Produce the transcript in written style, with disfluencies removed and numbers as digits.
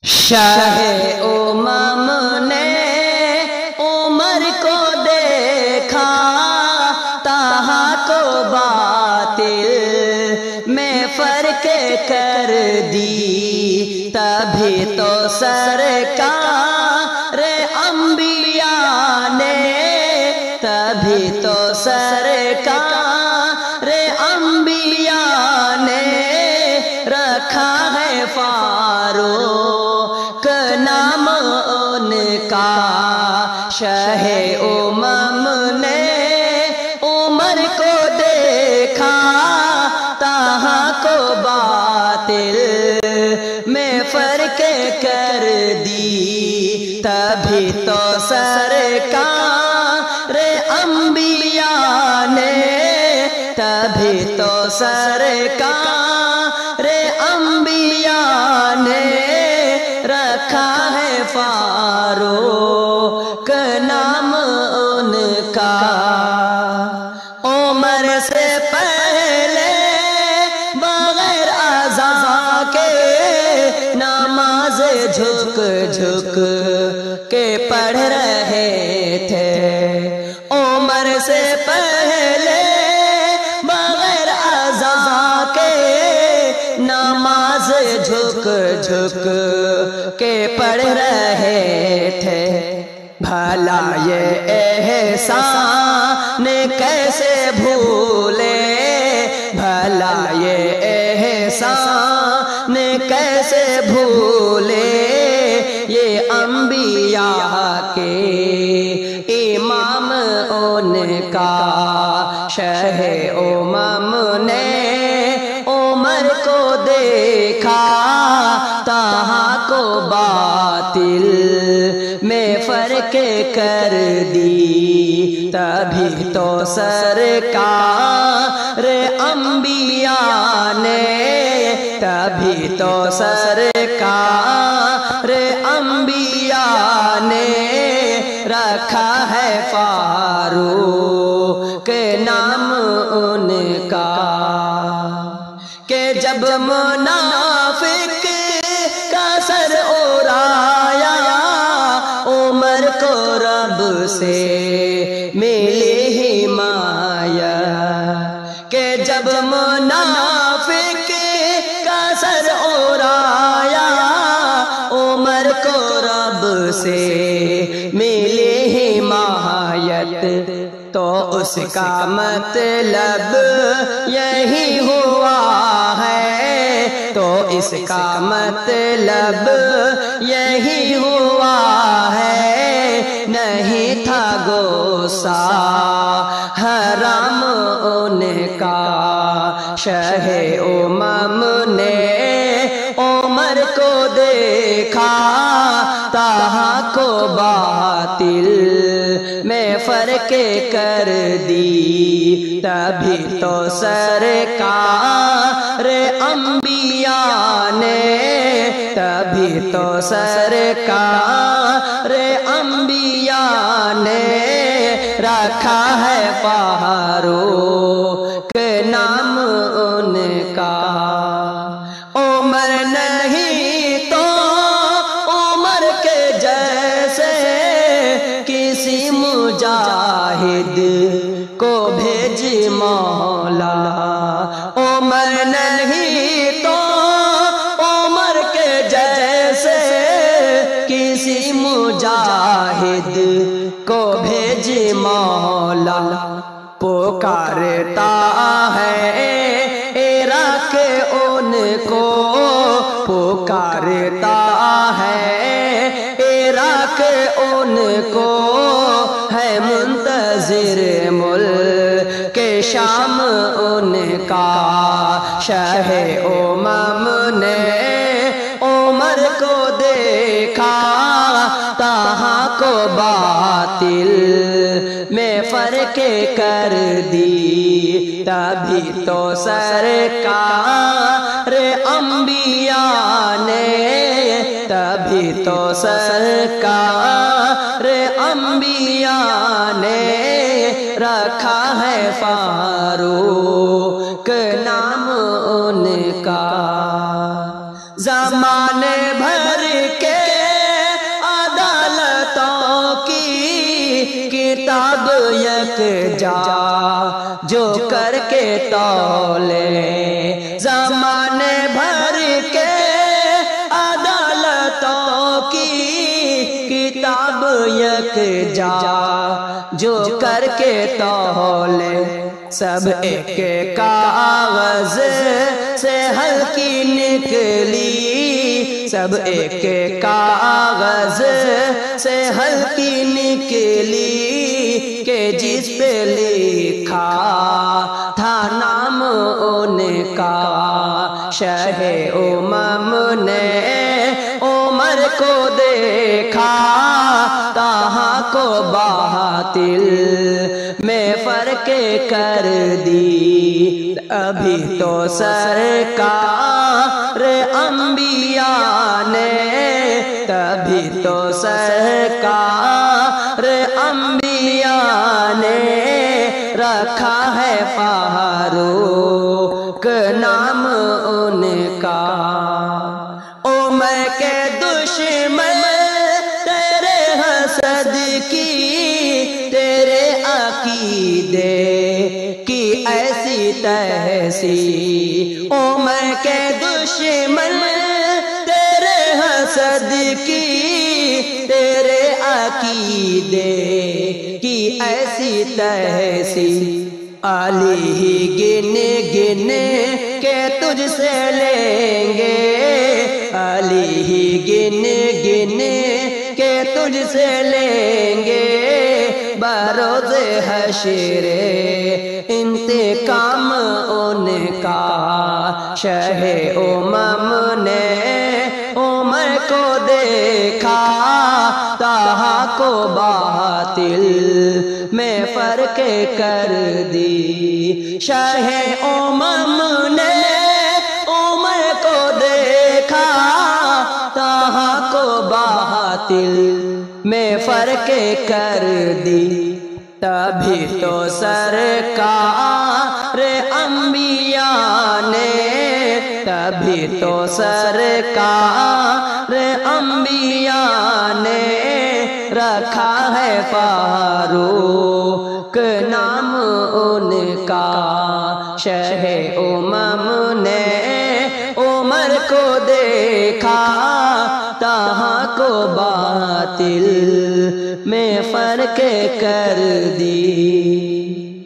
شاہ امم نے عمر کو دیکھا، طہا کو باطل میں فرق کر دی، تبھی تو سرکار انبیاء نے، تبھی تو سرکار انبیاء نے رکھا ہے فاروق نام ان کا۔ شاہ امم نے عمر کو دیکھا، طہا کو باطل میں فرق کر دی، تبھی تو سرکار انبیاء نے، تبھی تو سرکار انبیاء نے رکھا ہے فاروق نام ان کا۔ عمر سے پہلے بغیر اذان کے نماز جھک جھک کے پڑھ رہے تھے، عمر سے پہلے بغیر اذان کے نماز جھک جھک کے پڑھ رہے تھے۔ بھلا یہ احسان کیسے بھولے، بھلا یہ احسان کیسے بھولے، یہ انبیاء کے امام ان کا۔ شاہ امم نے عمر کو دیکھا، طہا کو باطل میں فرق کر دی، تبھی تو سرکار انبیاء نے، تبھی تو سرکار انبیاء نے رکھا ہے فاروق نام ان کا۔ کہ جب منافق کا سر اڑایا، عمر کو رب سے ملی حمایت، کہ جب منافق کا سر اڑایا، عمر کو رب سے ملی حمایت، تو اس کا مطلب یہی ہوا ہے، تو اس کا مطلب یہی ہوا ہے، نہیں تھا غصہ حرام ان کا۔ شاہ امم نے عمر کو دیکھا، طہا کو باطل میں فرق کر دی، تبھی تو سرکار انبیاء نے، تبھی تو سرکار انبیاء نے رکھا ہے فاروق نام ان کا۔ عمر نہیں تو عمر کے جیسے کسی مجاہد کو بھیج مولا، عمر نہیں تو عمر کے جیسے کسی مجاہد کو بھیج مولا۔ پکارتا ہے عراق ان کو، پکارتا ہے عراق ان کو، ہے منتظر ملک شام ان کا۔ شاہ امم نے عمر کو دیکھا، طہا کو باطل میں فرق کر دی، تبھی تو سرکار انبیاء نے، تبھی تو سرکار انبیاء نے رکھا ہے فاروق نام ان کا۔ زمانے بھر یکجا جو کر کے تولے زمانے بھر کے عدالتوں کی کتاب یکجا جو کر کے تولے سب ایک کاغذ سے ہلکی نکلی سب ایک کاغذ سے ہلکی نکلی کہ جس پہ لکھا تھا نام ان کا شہ امم نے عمر کو دیکھا تہا کو باطل میں فرق کر دی ابھی تو سرکار انبیاء نے تبھی تو سرکار انبیاء نے رکھا ہے فاروق نام ان کا عمر کے دشمن تیرے حسد کی تیرے عقیدے کی ایسی تحسی عمر کے دشمن تیرے حسد کی تیرے عقیدے کی ایسی تحسی علی ہی گن گن کے تجھ سے لیں گے علی ہی گن گن کے تجھ سے لیں گے بروز حشر انتقام ان کا شہ امم نے عمر کو دیکھا تہا کو باطل میں فرق کر دی شہ امم نے عمر کو دیکھا تہا کو باطل میں فرق کر دی تبھی تو سرکار انبیاء نے تبھی تو سرکار انبیاء نے رکھا ہے فاروق نام ان کا شہ امم نے عمر کو دیکھا تہا کو باطل میں فرق کر دی